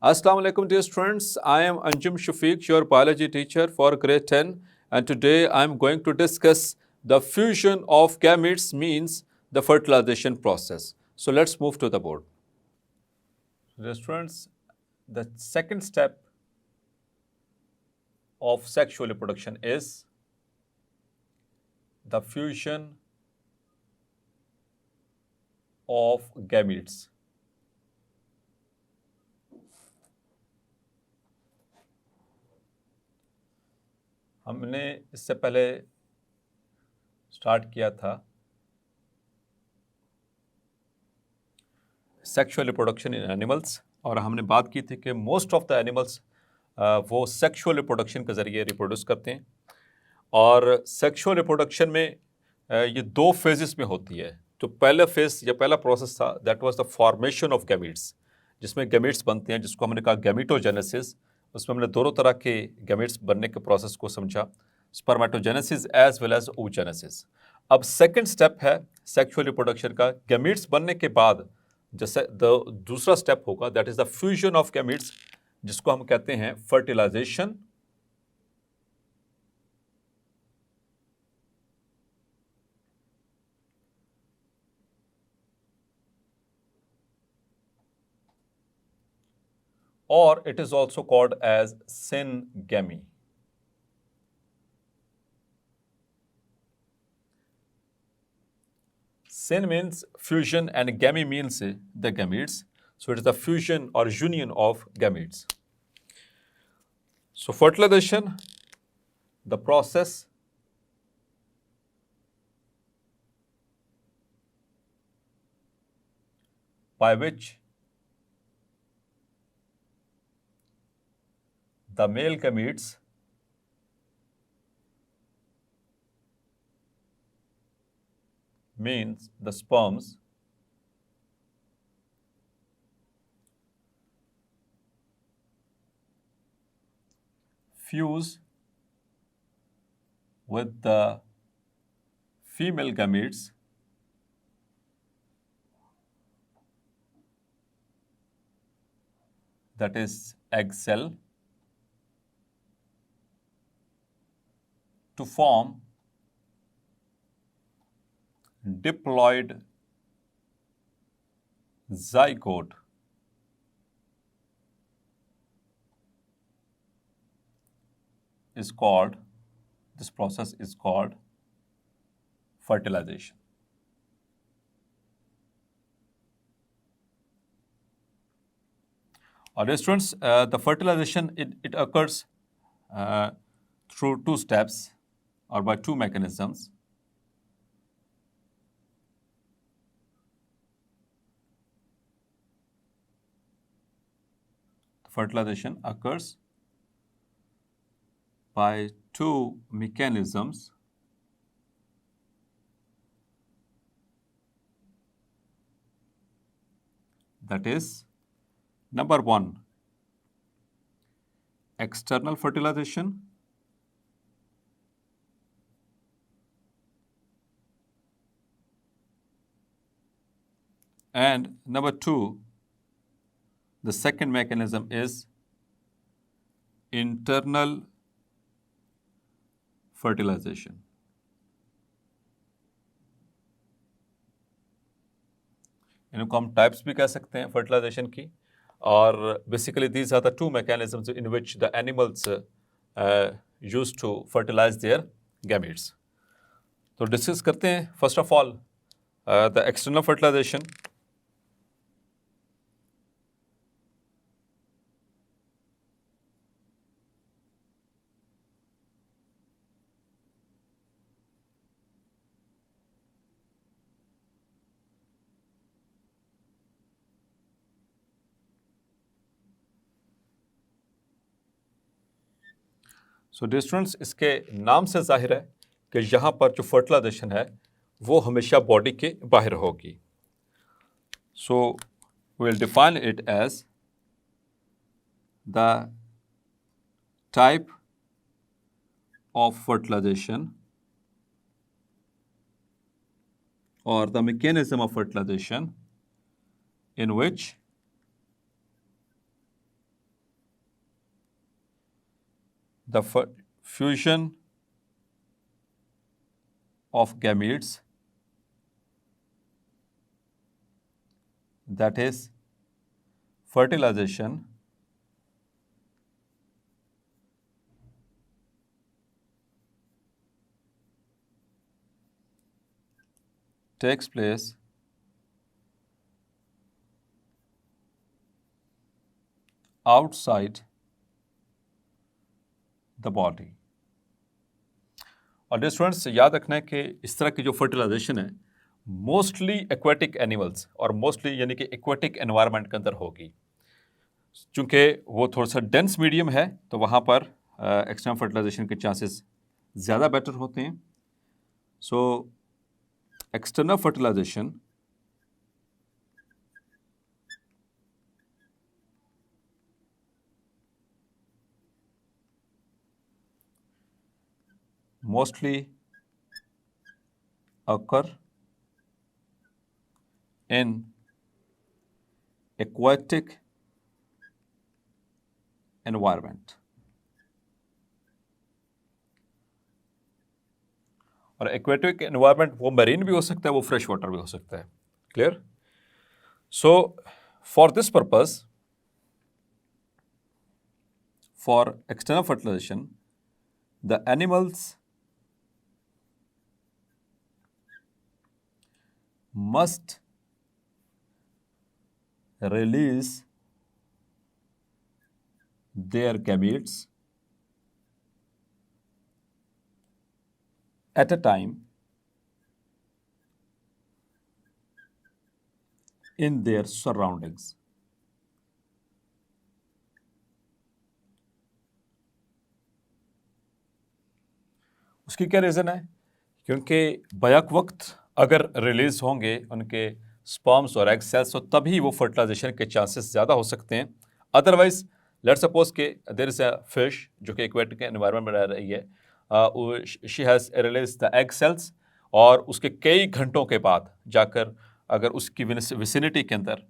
Assalamu alaikum dear students. I am Anjum Shafiq, your biology teacher for grade 10, and today I am going to discuss the fusion of gametes means the fertilization process. So let's move to the board. Dear students, the second step of sexual reproduction is the fusion of gametes. हमने इससे पहले start किया था sexual reproduction in animals और हमने बात की थी कि मोस्ट ऑफ द एनिमल्स वो सेक्सुअल रिप्रोडक्शन के ज़रिए रिप्रोड्यूस करते हैं और सेक्सुअल रिप्रोडक्शन में ये दो फेजेस में होती है। तो पहला फेज या पहला प्रोसेस था that was the formation of gametes, जिसमें गैमीट्स बनते हैं, जिसको हमने कहा गैमीटोजेनेसिस। उसमें हमने दोनों तरह के गैमीट्स बनने के प्रोसेस को समझा, spermatogenesis as well as oogenesis। अब सेकंड स्टेप है सेक्सुअल रिप्रोडक्शन का। गैमीट्स बनने के बाद जैसे दूसरा स्टेप होगा that is the fusion of gametes, जिसको हम कहते हैं fertilization. Or it is also called as syngamy. Syn means fusion and gamy means the gametes. So it is the fusion or union of gametes. So fertilization, the process by which the male gametes means the sperms fuse with the female gametes that is egg cell to form diploid zygote. This process is called fertilization. Dear students, the fertilization, it occurs through two steps or by two mechanisms. Fertilization occurs by two mechanisms. That is, number one, external fertilization, and number two, the second mechanism is internal fertilization. इनको हम types भी कह सकते हैं fertilization की, और basically these are the two mechanisms in which the animals use to fertilize their gametes. तो discuss करते हैं first of all the external fertilization. So dear students, इसके नाम से जाहिर है कि यहाँ पर जो फर्टिलाइजेशन है वो हमेशा बॉडी के बाहर होगी। So we will define it as the type of fertilization or the mechanism of fertilization in which the fusion of gametes, that is fertilization, takes place outside the body. और students याद रखना है कि इस तरह की जो फर्टिलाइजेशन है मोस्टली एक्वेटिक एनिमल्स और मोस्टली यानी कि एक्वेटिक एनवायरनमेंट के अंदर होगी। चूँकि वो थोड़ा सा डेंस मीडियम है तो वहाँ पर एक्सटर्नल फर्टिलाइजेशन के चांसेस ज़्यादा बेटर होते हैं। So external fertilization mostly occur in aquatic environment. और एक्वेटिक एनवायरनमेंट वो मरीन भी हो सकता है, वो फ्रेश वाटर भी हो सकता है। Clear? So for this purpose, for external fertilization, the animals must release their gametes at a time in their surroundings. उसकी क्या रीज़न है? क्योंकि बैक वक्त अगर रिलीज होंगे उनके स्पर्म्स और एग सेल्स तो तभी वो फर्टिलाइजेशन के चांसेस ज़्यादा हो सकते हैं। अदरवाइज लेट्स सपोज के देयर इज़ अ फिश जो कि एक्वेटिक एनवायरनमेंट में रह रही है, she has release the egg cells और उसके कई घंटों के बाद जाकर अगर उसकी विसिनिटी के अंदर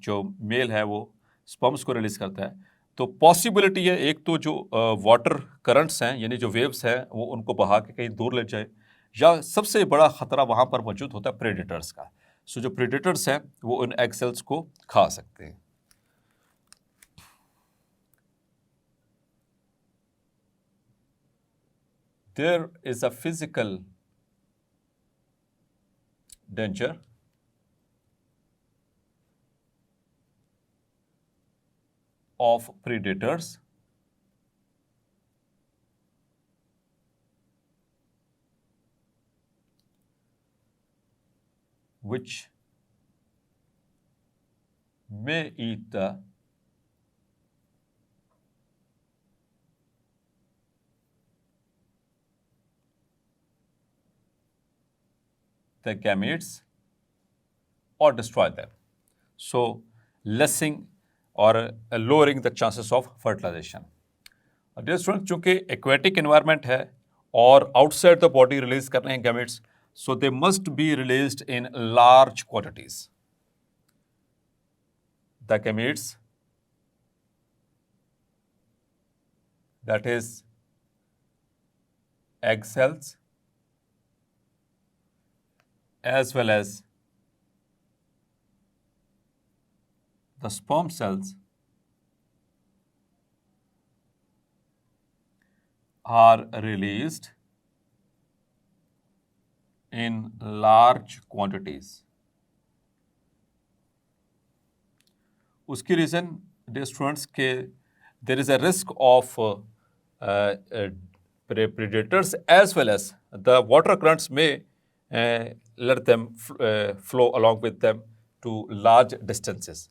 जो मेल है वो स्पर्म्स को रिलीज करता है, तो पॉसिबिलिटी है एक तो जो वाटर करंट्स हैं यानी जो वेव्स हैं वो उनको बहा के कहीं दूर ले जाए, या सबसे बड़ा खतरा वहां पर मौजूद होता है प्रेडेटर्स का। सो जो प्रेडेटर्स हैं वो उन एग सेल्स को खा सकते हैं। There is a physical danger of predators which may eat the gametes or destroy them, so lessening or lowering the chances of fertilization. Dear student, चूंकि एक्वेटिक एनवायरनमेंट है और आउटसाइड द बॉडी रिलीज कर रहे हैं gametes, so they must be released in large quantities. The gametes that is egg cells as well as the sperm cells are released in large quantities. उसकी reason dear students के there is a risk of predators as well as the water currents may let them flow along with them to large distances.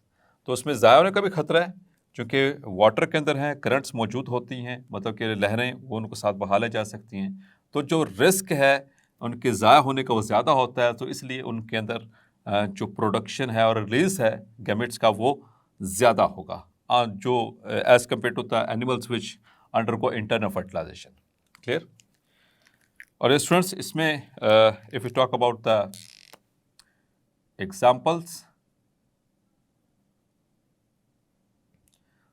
तो उसमें ज़ाया होने का भी खतरा है, क्योंकि वाटर के अंदर हैं, करंट्स मौजूद होती हैं, मतलब कि लहरें वो उनको साथ बहा ले जा सकती हैं, तो जो रिस्क है उनके ज़ाया होने का वो ज़्यादा होता है। तो इसलिए उनके अंदर जो प्रोडक्शन है और रिलीज़ है गैमेट्स का वो ज़्यादा होगा जो as compare to the animals which undergo internal fertilization. Clear? और स्टूडेंट्स इसमें if you talk about the examples,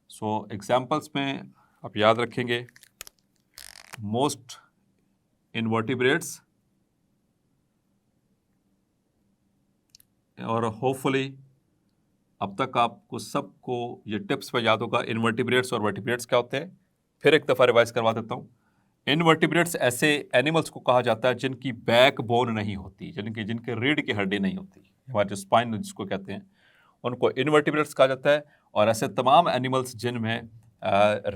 so examples में आप याद रखेंगे most invertebrates, और होपफुली अब तक आपको सबको ये टिप्स पर याद होगा इनवर्टिब्रेट्स और वर्टिब्रेट्स क्या होते हैं। फिर एक दफ़ा रिवाइज करवा देता हूँ। इनवर्टिब्रेट्स ऐसे एनिमल्स को कहा जाता है जिनकी बैक बोन नहीं होती, जिनके रीढ़ की हड्डी नहीं होती, हमारे जो स्पाइन जिसको कहते हैं उनको इनवर्टिब्रेट्स कहा जाता है। और ऐसे तमाम एनिमल्स जिनमें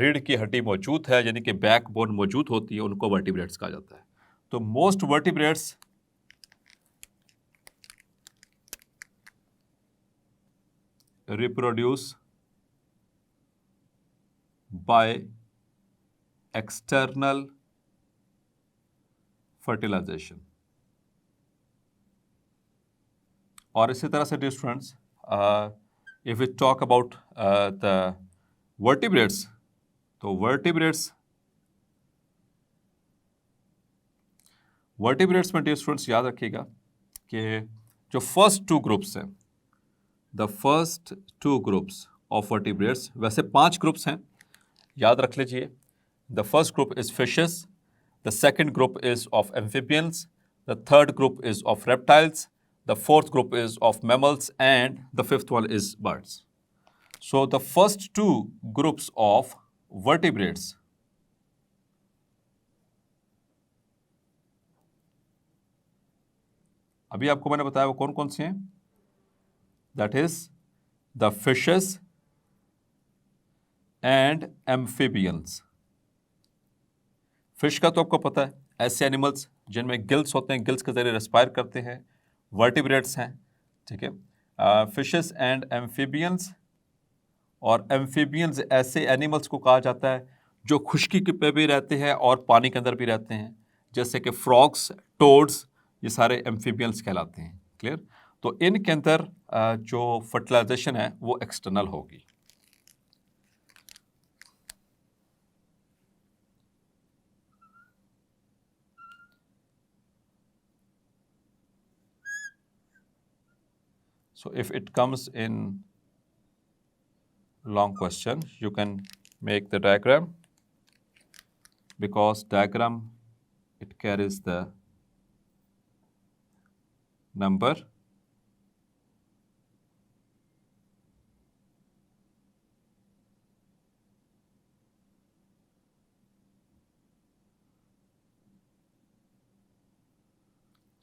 रीढ़ की हड्डी मौजूद है यानी कि बैक बोन मौजूद होती है उनको वर्टिब्रेट्स कहा जाता है। तो most vertebrates reproduce by external fertilization। और इसी तरह से dear students, if we talk about the vertebrates, तो वर्टिब्रेट्स में डियर स्टूडेंट्स याद रखिएगा कि जो फर्स्ट टू ग्रुप्स हैं, the first two groups of vertebrates, वैसे 5 ग्रुप्स हैं, याद रख लीजिए। The first group is fishes, the second group is of amphibians, the third group is of reptiles, the fourth group is of mammals and the fifth one is birds. So the first two groups of vertebrates अभी आपको मैंने बताया वो कौन कौन से हैं। That is the fishes and amphibians। Fish का तो आपको पता है, ऐसे एनिमल्स जिनमें गिल्स होते हैं, गिल्स के जरिए रेस्पायर करते हैं, वर्टिब्रेट्स हैं, ठीक है। फिशेस एंड एम्फीबियंस, और एम्फीबियंस ऐसे एनिमल्स को कहा जाता है जो खुश्की पे भी रहते हैं और पानी के अंदर भी रहते हैं, जैसे कि फ्रॉग्स, टोड्स, ये सारे एम्फीबियंस कहलाते हैं। क्लियर? तो इनके अंदर जो फर्टिलाइजेशन है वो एक्सटर्नल होगी। So if it comes in long question, you can make the diagram, because diagram it carries the number.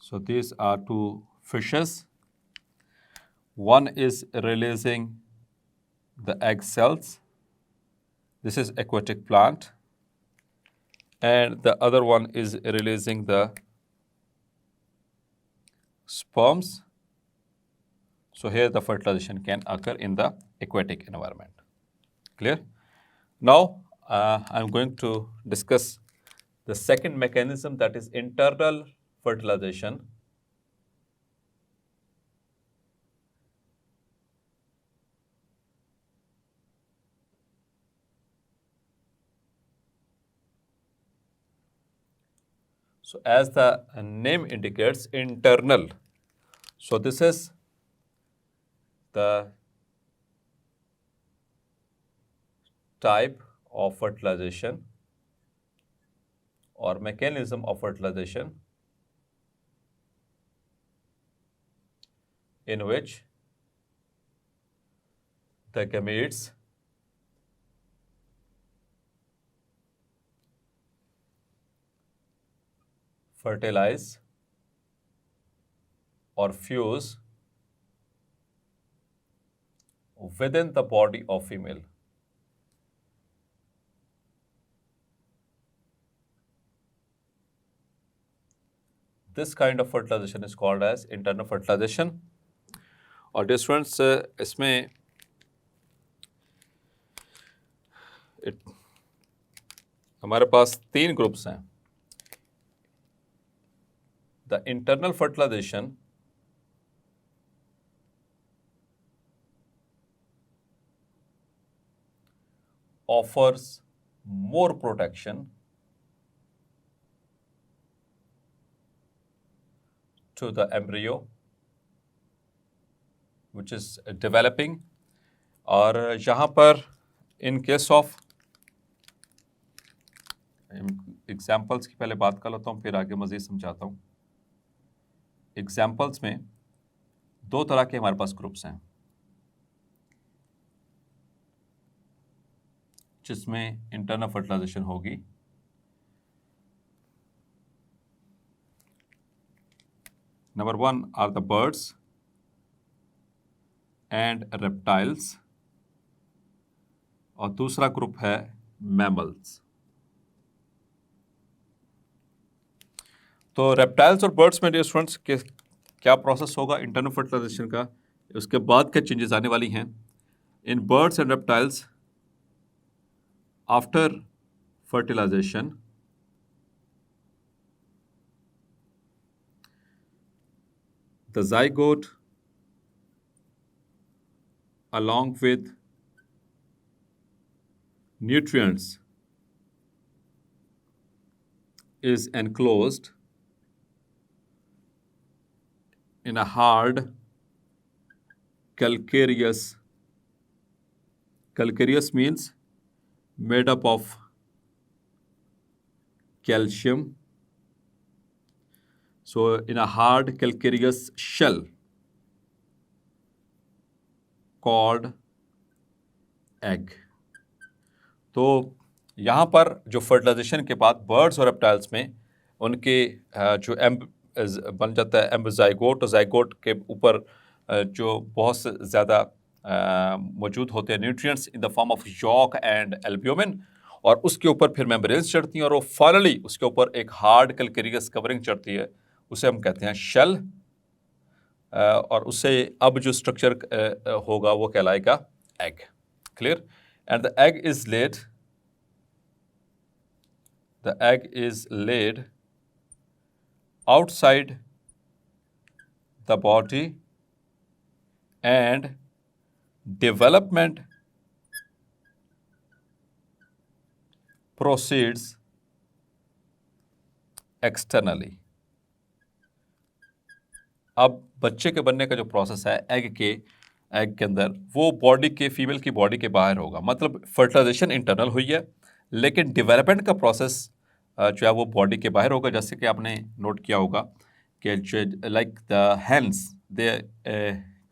So these are 2 fishes. One is releasing the egg cells. This is aquatic plant. And the other one is releasing the sperms. So here the fertilization can occur in the aquatic environment. Clear? Now I'm going to discuss the second mechanism, that is internal fertilization. So as the name indicates, internal. So this is the type of fertilization or mechanism of fertilization in which the gametes fertilize or fuse within the body of female. This kind of fertilization is called as internal fertilization. और dear students, इसमें हमारे पास 3 groups हैं। The internal fertilization offers more protection to the embryo which is developing, और यहाँ पर in case of examples की पहले बात कर लेता हूँ, फिर आगे मज़ीद समझाता हूँ। एग्जाम्पल्स में दो तरह के हमारे पास ग्रुप्स हैं, जिसमें इंटरनल फर्टिलाइजेशन होगी। Number 1 are the birds and reptiles, और दूसरा ग्रुप है मैमल्स। तो रेप्टाइल्स और बर्ड्स में डियर स्टूडेंट्स के क्या प्रोसेस होगा इंटरनल फर्टिलाइजेशन का, उसके बाद क्या चेंजेस आने वाली हैं। In birds and reptiles, after fertilization the zygote along with nutrients is enclosed in a hard calcareous means made up of calcium. So in a hard calcareous shell called egg. तो यहाँ पर जो fertilisation के बाद birds और reptiles में उनके जो बन जाता है एम्ब्रोजाइगोट, और जाइगोट के ऊपर जो बहुत से ज़्यादा मौजूद होते हैं nutrients in the form of York and albumin, और उसके ऊपर फिर मेम्ब्रेन्स चढ़ती हैं, और वो फाइनली उसके ऊपर एक हार्ड कैल्केरियस कवरिंग चढ़ती है, उसे हम कहते हैं शेल, और उससे अब जो स्ट्रक्चर होगा वो कहलाएगा egg. Clear? And the egg is laid outside the body and development proceeds externally. अब बच्चे के बनने का जो प्रोसेस है एग के अंदर, वो बॉडी के फीमेल की बॉडी के बाहर होगा। मतलब फर्टिलाइजेशन इंटरनल हुई है, लेकिन डेवलपमेंट का प्रोसेस जो है वो बॉडी के बाहर होगा। जैसे कि आपने नोट किया होगा कि जो like the hens they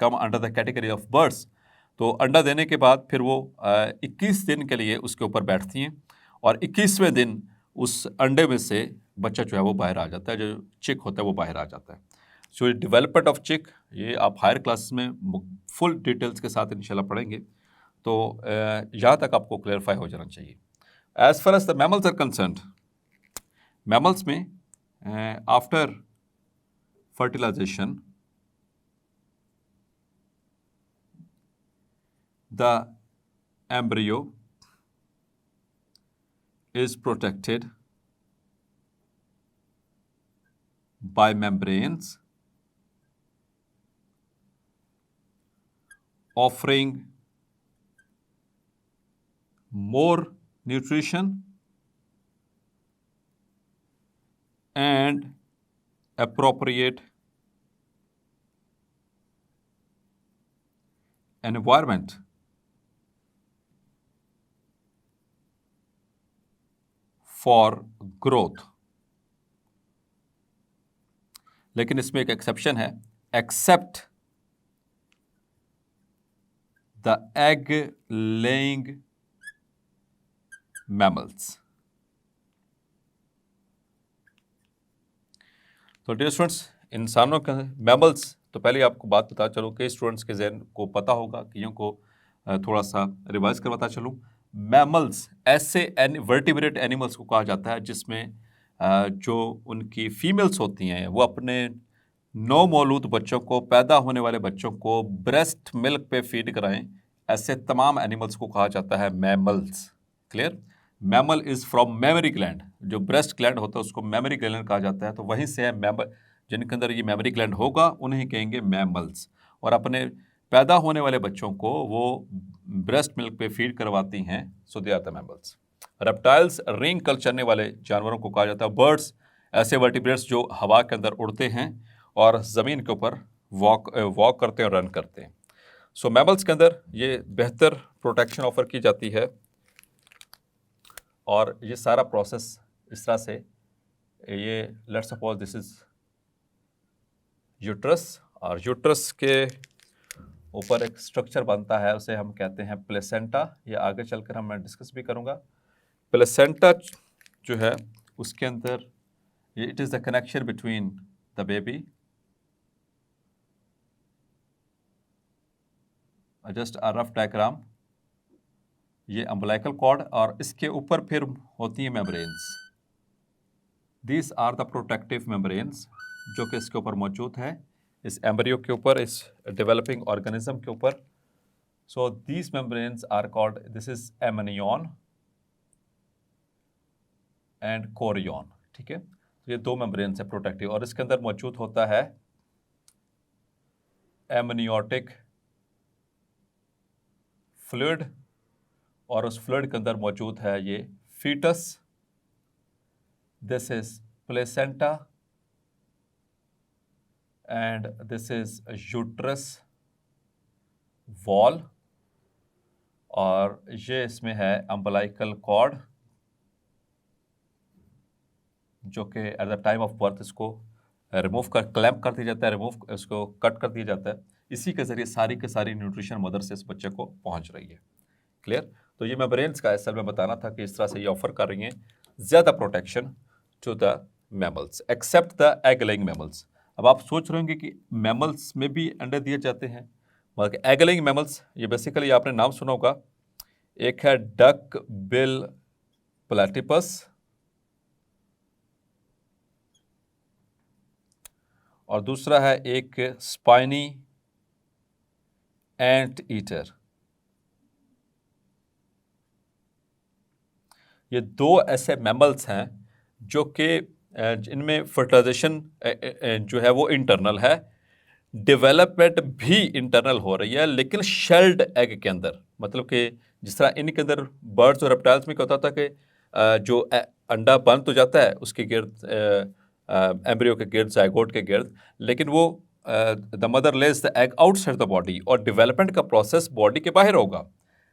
come under the category of birds, तो अंडा देने के बाद फिर वो 21 दिन के लिए उसके ऊपर बैठती हैं, और 21वें दिन उस अंडे में से बच्चा जो है वो बाहर आ जाता है, जो चिक होता है वो बाहर आ जाता है। सो डेवलपमेंट ऑफ चिक, ये आप हायर क्लासेस में फुल डिटेल्स के साथ इंशाल्लाह पढ़ेंगे, तो यहाँ तक आपको क्लेरिफाई हो जाना चाहिए। As far as the mammals are concerned, mammals में after fertilization the embryo is protected by membranes offering more nutrition and appropriate environment for growth. लेकिन इसमें एक एक्सेप्शन है, except the egg laying mammals. तो dear students, इंसानों का mammals, तो पहले आपको बात बता चलूँ कि स्टूडेंट्स के ज़हन को पता होगा, कि को थोड़ा सा रिवाइज करवाता चलूँ। मैमल्स ऐसे वर्टिब्रेट एनिमल्स को कहा जाता है जिसमें जो उनकी फीमेल्स होती हैं वो अपने नौ मौलूद बच्चों को, पैदा होने वाले बच्चों को ब्रेस्ट मिल्क पे फीड कराएं। ऐसे तमाम एनिमल्स को कहा जाता है mammals. Clear? Mammal is from mammary gland, जो ब्रेस्ट ग्लैंड होता है उसको मेमरी ग्लैंड कहा जाता है, तो वहीं से है मैमल, जिनके अंदर ये मेमरी ग्लैंड होगा उन्हें कहेंगे मैमल्स। और अपने पैदा होने वाले बच्चों को वो ब्रेस्ट मिल्क पे फीड करवाती हैं, so they are the mammals. Reptiles रिंग कल चलने वाले जानवरों को कहा जाता है। बर्ड्स ऐसे वर्टिब्रेट्स जो हवा के अंदर उड़ते हैं और ज़मीन के ऊपर वॉक करते हैं और रन करते हैं। सो मैमल्स के अंदर ये बेहतर प्रोटेक्शन ऑफर की जाती है, और ये सारा प्रोसेस इस तरह से ये let's suppose this is uterus, और यूट्रस के ऊपर एक स्ट्रक्चर बनता है, उसे हम कहते हैं प्लेसेंटा। ये आगे चलकर मैं डिस्कस भी करूंगा। प्लेसेंटा जो है उसके अंदर it is the connection between the baby, just a rough diagram, ये अम्बिलिकल कॉर्ड, और इसके ऊपर फिर होती है membranes. These are the protective membranes जो कि इसके ऊपर मौजूद है, इस एम्ब्रियो के ऊपर, इस डेवलपिंग ऑर्गेनिज्म के ऊपर। So these membranes are called, this is amnion and chorion, ठीक है। तो ये दो मेम्ब्रेन्स है प्रोटेक्टिव, और इसके अंदर मौजूद होता है एमनियोटिक फ्लूइड, और उस फ्लूइड के अंदर मौजूद है ये foetus. This is placenta and this is uterus wall, और ये इसमें है अम्बिलिकल कॉर्ड जो कि at the time of birth इसको रिमूव कर, क्लैम्प कर दिया जाता है, रिमूव इसको कट कर दिया जाता है। इसी के जरिए सारी के सारी न्यूट्रिशन मदर से इस बच्चे को पहुंच रही है। क्लियर? तो ये मेम्ब्रेन्स का असल में बताना था कि इस तरह से ये ऑफर कर रही हैं ज़्यादा protection to the mammals except the egg laying mammals. अब आप सोच रहे होंगे कि मैमल्स में भी अंडे दिए जाते हैं, मगर एग लेइंग मैमल्स, ये बेसिकली आपने नाम सुना होगा, एक है डक बिल प्लेटिपस और दूसरा है एक स्पाइनी एंट ईटर। ये दो ऐसे मैमल्स हैं जो कि इनमें फर्टिलाइजेशन जो है वो इंटरनल है, डेवलपमेंट भी इंटरनल हो रही है, लेकिन शेल्ड एग के अंदर। मतलब कि जिस तरह इनके अंदर बर्ड्स और रेप्टाइल्स में क्या होता था कि जो अंडा बन तो जाता है उसके गिर्द, एम्ब्रियो के गिर्द, जाइगोट के गिर्द, लेकिन वो the mother Lay's the egg outside the body, और डेवलपमेंट का प्रोसेस बॉडी के बाहर होगा।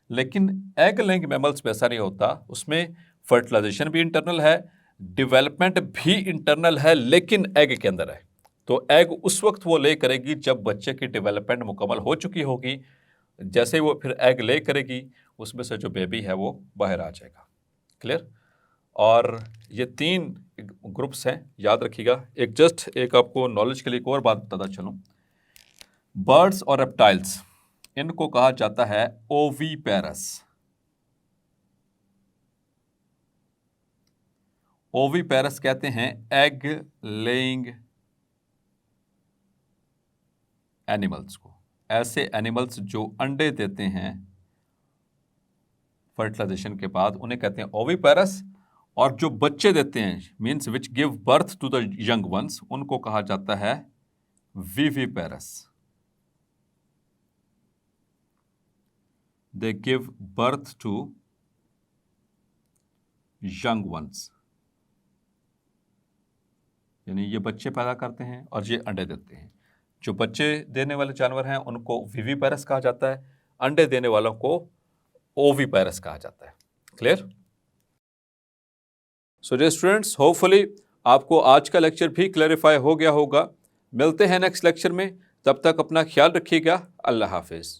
लेकिन एग लेइंग मैमल्स में ऐसा नहीं होता, उसमें फर्टिलाइजेशन भी इंटरनल है, डेवलपमेंट भी इंटरनल है, लेकिन एग के अंदर है। तो एग उस वक्त वो ले करेगी जब बच्चे की डेवलपमेंट मुकम्मल हो चुकी होगी। जैसे वो फिर एग ले करेगी, उसमें से जो बेबी है वो बाहर आ जाएगा। क्लियर? और ये 3 ग्रुप्स हैं, याद रखिएगा। एक आपको नॉलेज के लिए एक और बात बताता चलूँ, बर्ड्स और रेप्टाइल्स, इनको कहा जाता है ओवीपेरस। ओवीपेरस कहते हैं एग लेइंग एनिमल्स को, ऐसे एनिमल्स जो अंडे देते हैं फर्टिलाइजेशन के बाद, उन्हें कहते हैं ओवीपेरस। और जो बच्चे देते हैं, means which give birth to the young ones, उनको कहा जाता है viviparous. They give birth to young ones, यानी ये बच्चे पैदा करते हैं और ये अंडे देते हैं। जो बच्चे देने वाले जानवर हैं उनको विविपेरस कहा जाता है, अंडे देने वालों को ओविपेरस कहा जाता है। Clear? So dear students, hopefully आपको आज का लेक्चर भी क्लैरिफाई हो गया होगा। मिलते हैं नेक्स्ट लेक्चर में, तब तक अपना ख्याल रखिएगा। अल्लाह हाफिज़।